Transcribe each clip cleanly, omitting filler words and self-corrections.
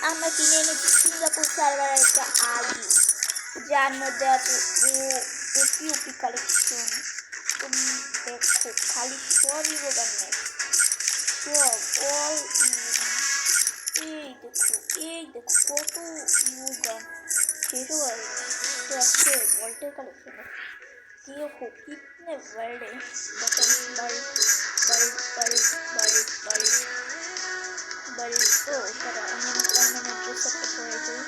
আমরা কিনে এনেছি সিঙ্গাপুর সার্ভার একটা আগে, যার মধ্যে আছে ওপি কালেকশন। তুমি দেখো খালি সব ইভোগান নেই, সব অল এই দেখো কত ইভোগান, শেষও হয় তো আজকে ভল্টের কালেকশন देखो कितने बड़े button bulb bulb bulb bulb bulb bulb तो তারা এমন পার্মানেন্ট ড্রেস আপটা পরে যায়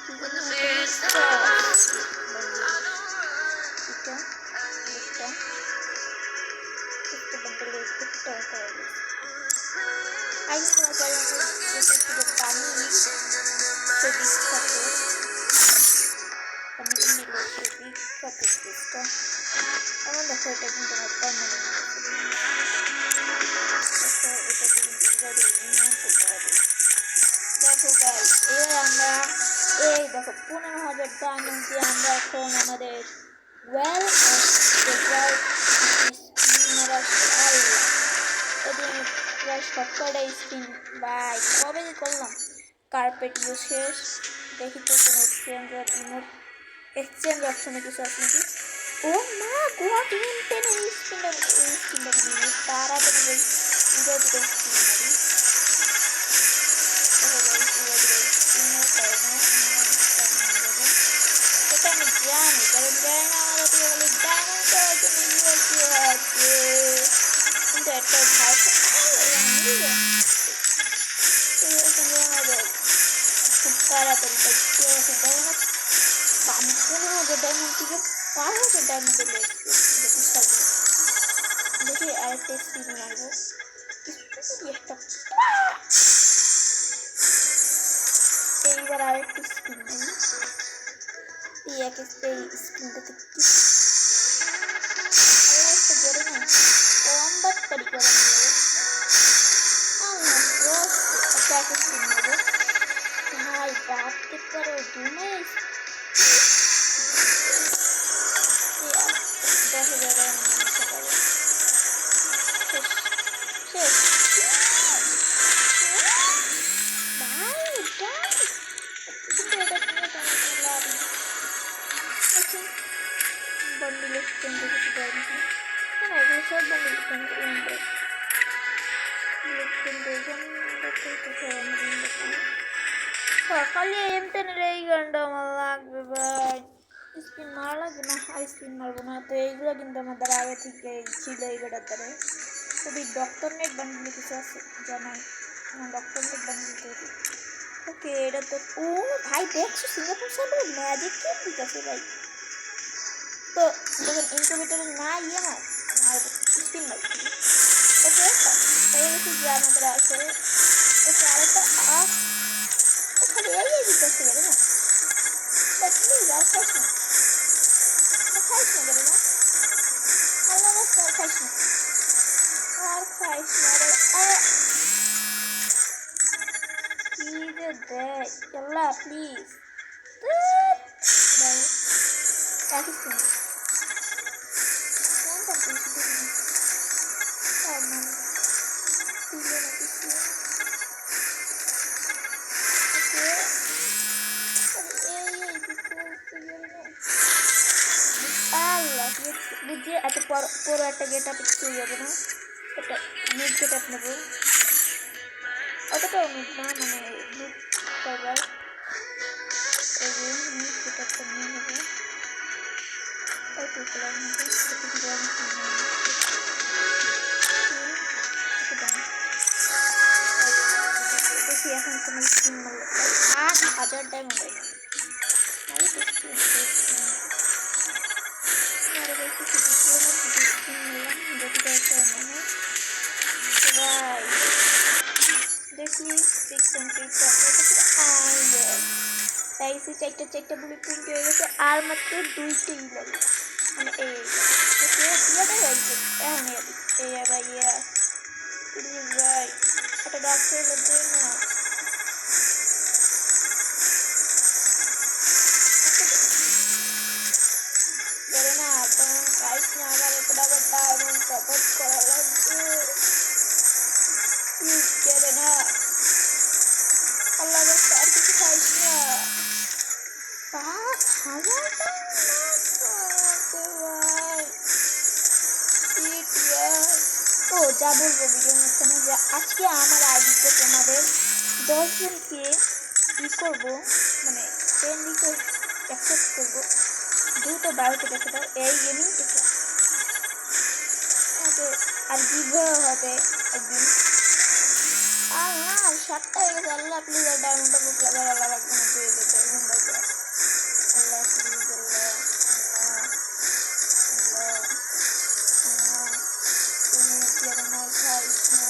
কি জানি এটা একটা বদলে একটা করে দিয়েছে আই কোনো কারণে যেটা ছিল পানি সে বিখ্যাত পানি নিল সে বিখ্যাত ড্রেসটা আমার দেখো এটা কিন্তু আমার পার্মানেন্ট এটা কিন্তু দেখো গাইস এবার আমরা এই দেখো 15,000 ডায়মন্ড দিয়ে আমরা এখন আমাদের ওয়েল প্রায় সবকটা স্পিন বাই কবে করলাম কার্পেট ইউজ শেষ দেখি তো কোনো এক্সচেঞ্জ অপশনে কিছু আছে নাকি ও মা গোয়া টিম স্পিনটা তাড়াতাড়ি উড়ে দিতে এটা আমি জানি কারণ জানি না আমাদের বলে ডায়মন্ড পাওয়ার জন্য ইউএসডি আছে কিন্তু একটা ভাই আমাদের খুব তাড়াতাড়ি ডায়মন্ড 15,000 ডায়মন্ড থেকে 5,000 ডায়মন্ডে দেখি আরেকটা স্পিন মারবো একটা এইবার আরেকটা স্পিন দিই এই স্পিনটাতে কি আরেকটা জোরে না কমবাট পারি করে একটা স্পিন নেবো ভাই বাপতে পারো দুমে 10,000 শেষ बंडल एक्सचेंज কিছু দেয় না না এগুলো সব বন্ডেল এক্সচেঞ্জ খালি M10 এর এই গানটা আমার লাগবে ভাই স্পিন মারা লাগবে না আর স্পিন মারবো না তো এইগুলো কিন্তু আমাদের আগে থেকে ছিল এই গাড়ার দ্বারা তবে ডক্টর নেট বান্ডেল কিছু আছে জানাই ডক্টর নেট বান্ডেল তৈরি ওকে এটা তো ও ভাই দেখছো সিঙ্গাপুর সার্ভারে ম্যাজিক কি দিতেছে ভাই তো যখন ইনকিউবেটরের না ইয়ে হয় আর স্পিন মারছি ওকে তাই বেশি যে আমাদের আছে ওকে আরেকটা খালি এই দিতেছে গেলে না প্লিজ আর খাইস না গেলে না আল্লাহ আর খাইস না কি যে দেয় আল্লাহ প্লিজ রাখিস না বুঝছি এত বড় একটা গেট আপ চলে যাবে না এটা নিট গেট আপ নেবো অতটাও নিট না মানে নিট করবার এই যে নিট গেট আপটা নিয়ে নেবো একটু কালার নেবো দেখি এখন কোনো স্কিন মারলে 8,000 ডায়মন্ড হয় চারটা বুলেট প্রিন্ট হয়ে গেছে আর মাত্র 2টি লাগবে মানে এই ভাইয়া প্লিজ ভাই একটা ডাক্তার লাগবে না আমার একটা আবার ডায়মন্ড সাপোর্ট করা লাগবে প্লিজ কেড়ে না আল্লাহ রাস্তা আর কিছু খাইস না। 5,000 ভাই ও যা বলবো ভিডিওর মাঝখানে যে আজকে আমার আইডিতে তোমাদের 10 জনকে ই করবো, মানে ফ্রেন্ড রিকোয়েস্ট অ্যাকসেপ্ট করবো। দ্রুত বায়োতে দেখে দাও এই গেমই দেখো। আর গিভও হবে একদিন। আর না 7টা হয়ে গেছে। আল্লাহ প্লিজ আর ডায়মন্ডটা বুক লাগা লাগবে না, দিয়ে যেতে ঘুমটাইতে। আল্লাহ প্লিজ আল্লাহ আল্লাহ আল্লাহ তুমি কি আর আমার খাইস না।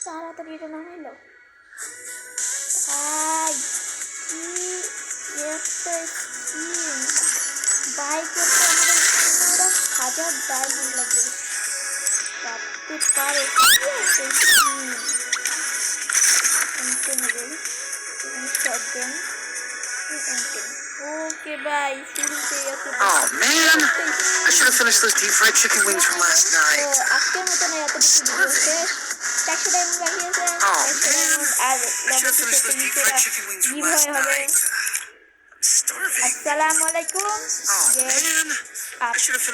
তাড়াতাড়ি এটা নামাইলো ভাই, কি একটা স্কিন বাই করতে আমাদের 15,000 ডায়মন্ড লাগবে। ভাবতে পারো ওকে ভাই শুরুতেই আছে। Oh man, I should have finished those deep fried chicken wings from last night. আজকের মতো না, এত কিছু ভিডিও শেষ। 400 ডায়মন্ড বাকি আছে। Oh man, R I should have finished those deep fried chicken wings from last night. I'm starving. আসসালামু আলাইকুম। Oh man, I should have finished